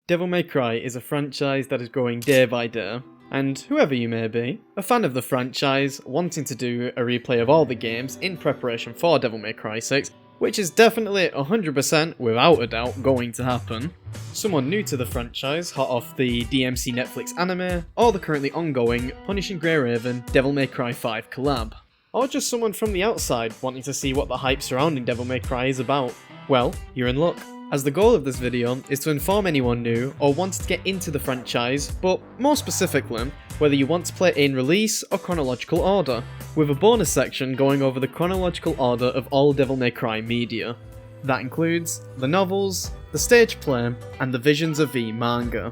Devil May Cry is a franchise that is growing day by day, and whoever you may be, a fan of the franchise, wanting to do a replay of all the games in preparation for Devil May Cry 6, which is definitely 100% without a doubt going to happen. Someone new to the franchise, hot off the DMC Netflix anime, or the currently ongoing Punishing Grey Raven Devil May Cry 5 collab. Or just someone from the outside wanting to see what the hype surrounding Devil May Cry is about. Well, you're in luck, as the goal of this video is to inform anyone new or wanting to get into the franchise, but more specifically, whether you want to play in release or chronological order, with a bonus section going over the chronological order of all Devil May Cry media. That includes the novels, the stage play, and the Visions of V manga.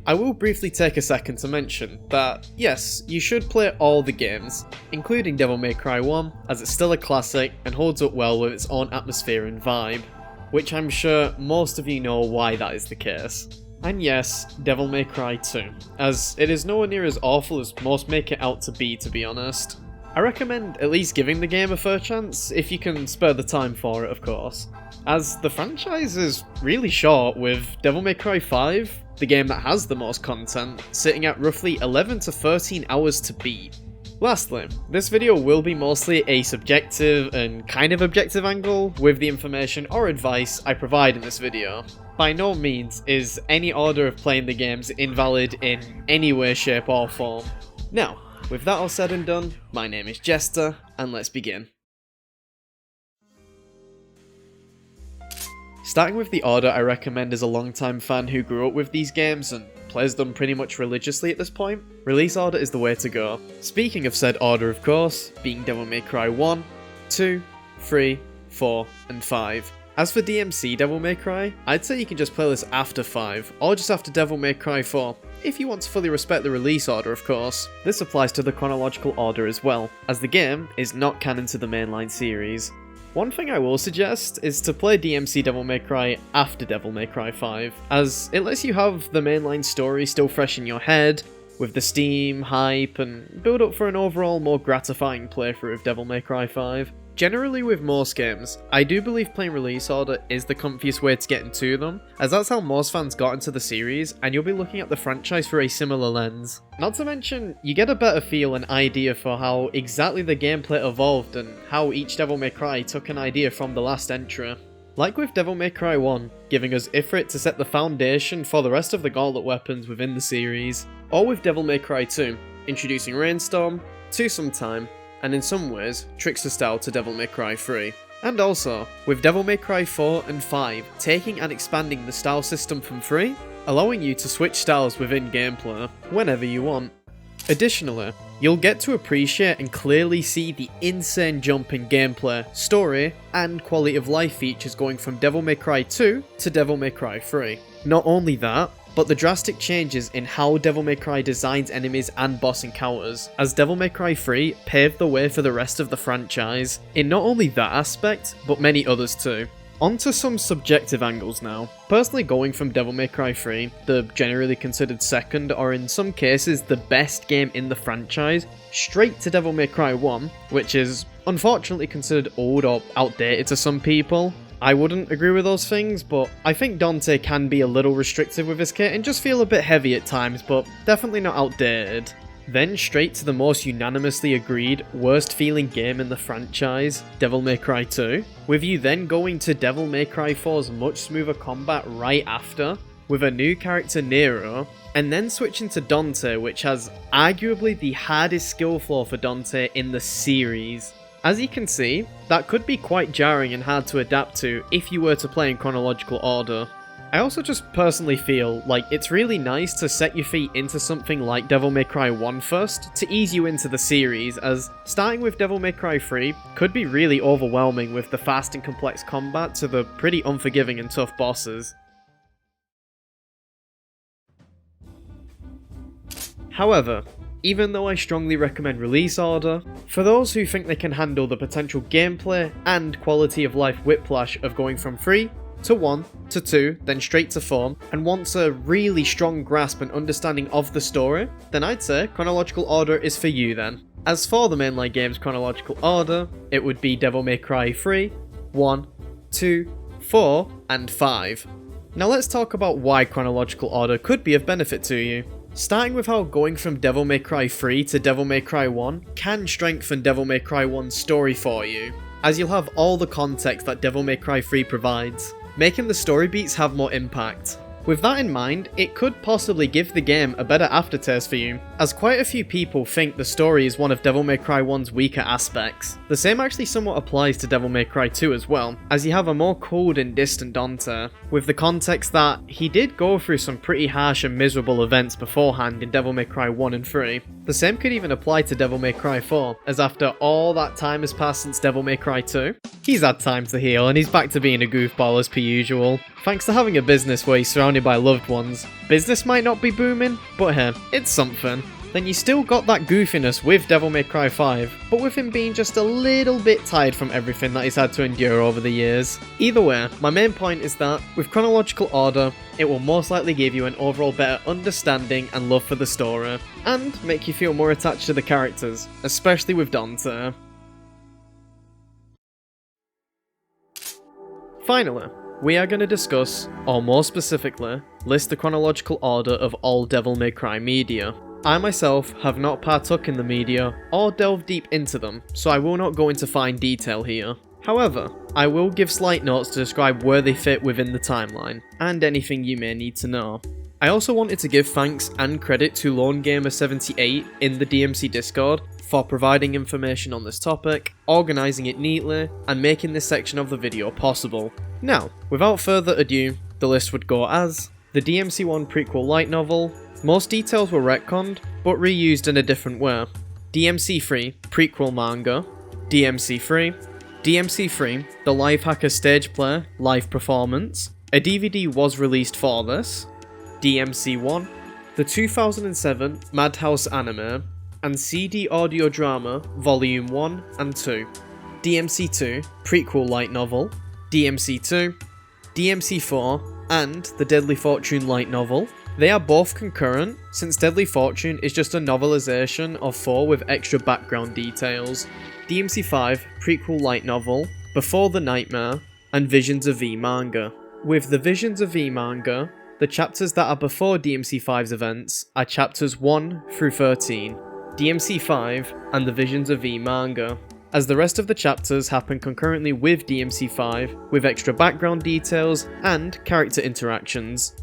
I will briefly take a second to mention that, yes, you should play all the games, including Devil May Cry 1, as it's still a classic and holds up well with its own atmosphere and vibe, which I'm sure most of you know why that is the case. And yes, Devil May Cry 2, as it is nowhere near as awful as most make it out to be honest. I recommend at least giving the game a fair chance, if you can spare the time for it of course, as the franchise is really short, with Devil May Cry 5, the game that has the most content, sitting at roughly 11 to 13 hours to beat. Lastly, this video will be mostly a subjective and kind of objective angle with the information or advice I provide in this video. By no means is any order of playing the games invalid in any way, shape or form. Now, with that all said and done, my name is Jester, and let's begin. Starting with the order I recommend as a long-time fan who grew up with these games and plays them pretty much religiously at this point, release order is the way to go. Speaking of said order of course, being Devil May Cry 1, 2, 3, 4, and 5. As for DMC Devil May Cry, I'd say you can just play this after 5, or just after Devil May Cry 4, if you want to fully respect the release order of course. This applies to the chronological order as well, as the game is not canon to the mainline series. One thing I will suggest is to play DMC Devil May Cry after Devil May Cry 5, as it lets you have the mainline story still fresh in your head, with the steam, hype, and build up for an overall more gratifying playthrough of Devil May Cry 5. Generally with most games, I do believe playing release order is the comfiest way to get into them, as that's how most fans got into the series, and you'll be looking at the franchise through a similar lens. Not to mention, you get a better feel and idea for how exactly the gameplay evolved and how each Devil May Cry took an idea from the last entry. Like with Devil May Cry 1, giving us Ifrit to set the foundation for the rest of the gauntlet weapons within the series, or with Devil May Cry 2, introducing Rainstorm, Twosome Time, and in some ways, Trickster style to Devil May Cry 3. And also, with Devil May Cry 4 and 5 taking and expanding the style system from 3, allowing you to switch styles within gameplay, whenever you want. Additionally, you'll get to appreciate and clearly see the insane jump in gameplay, story, and quality of life features going from Devil May Cry 2 to Devil May Cry 3. Not only that, but the drastic changes in how Devil May Cry designs enemies and boss encounters, as Devil May Cry 3 paved the way for the rest of the franchise, in not only that aspect, but many others too. On to some subjective angles now. Personally going from Devil May Cry 3, the generally considered second or in some cases the best game in the franchise, straight to Devil May Cry 1, which is unfortunately considered old or outdated to some people. I wouldn't agree with those things, but I think Dante can be a little restrictive with his kit and just feel a bit heavy at times, but definitely not outdated. Then straight to the most unanimously agreed worst feeling game in the franchise, Devil May Cry 2, with you then going to Devil May Cry 4's much smoother combat right after, with a new character Nero, and then switching to Dante, which has arguably the hardest skill floor for Dante in the series. As you can see, that could be quite jarring and hard to adapt to if you were to play in chronological order. I also just personally feel like it's really nice to set your feet into something like Devil May Cry 1 first to ease you into the series, as starting with Devil May Cry 3 could be really overwhelming with the fast and complex combat to the pretty unforgiving and tough bosses. However, even though I strongly recommend release order, for those who think they can handle the potential gameplay and quality of life whiplash of going from 3 to 1 to 2, then straight to 4, and wants a really strong grasp and understanding of the story, then I'd say chronological order is for you then. As for the mainline game's chronological order, it would be Devil May Cry 3, 1, 2, 4, and 5. Now let's talk about why chronological order could be of benefit to you. Starting with how going from Devil May Cry 3 to Devil May Cry 1 can strengthen Devil May Cry 1's story for you, as you'll have all the context that Devil May Cry 3 provides, making the story beats have more impact. With that in mind, it could possibly give the game a better aftertaste for you, as quite a few people think the story is one of Devil May Cry 1's weaker aspects. The same actually somewhat applies to Devil May Cry 2 as well, as you have a more cold and distant Dante, with the context that he did go through some pretty harsh and miserable events beforehand in Devil May Cry 1 and 3. The same could even apply to Devil May Cry 4, as after all that time has passed since Devil May Cry 2, he's had time to heal and he's back to being a goofball as per usual. Thanks to having a business where he's surrounded by loved ones. Business might not be booming, but hey, it's something. Then you still got that goofiness with Devil May Cry 5, but with him being just a little bit tired from everything that he's had to endure over the years. Either way, my main point is that, with chronological order, it will most likely give you an overall better understanding and love for the story, and make you feel more attached to the characters, especially with Dante. Finally, we are going to discuss, or more specifically, list the chronological order of all Devil May Cry media. I myself have not partook in the media or delved deep into them, so I will not go into fine detail here. However, I will give slight notes to describe where they fit within the timeline, and anything you may need to know. I also wanted to give thanks and credit to LoneGamer78 in the DMC Discord for providing information on this topic, organising it neatly, and making this section of the video possible. Now, without further ado, the list would go as the DMC1 prequel light novel. Most details were retconned, but reused in a different way. DMC3 prequel manga, DMC3, DMC3 the Lifehacker stage play live performance. A DVD was released for this. DMC1 the 2007 Madhouse anime and CD audio drama Volume 1 and 2. DMC2 prequel light novel, DMC2, DMC4 and the Deadly Fortune light novel. They are both concurrent, since Deadly Fortune is just a novelization of 4 with extra background details. DMC5 prequel light novel, Before the Nightmare, and Visions of V manga. With the Visions of V manga, the chapters that are before DMC5's events are chapters 1 through 13, DMC5 and the Visions of V manga, as the rest of the chapters happen concurrently with DMC5 with extra background details and character interactions.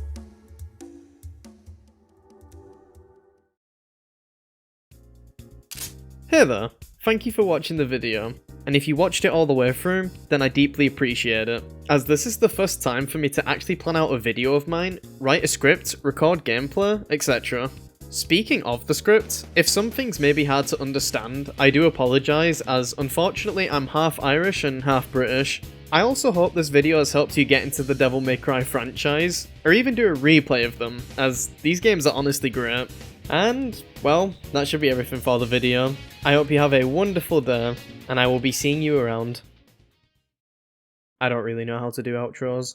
Hey there, thank you for watching the video, and if you watched it all the way through, then I deeply appreciate it, as this is the first time for me to actually plan out a video of mine, write a script, record gameplay, etc. Speaking of the script, if some things may be hard to understand, I do apologise, as unfortunately I'm half Irish and half British. I also hope this video has helped you get into the Devil May Cry franchise, or even do a replay of them, as these games are honestly great. And, well, that should be everything for the video. I hope you have a wonderful day, and I will be seeing you around. I don't really know how to do outros.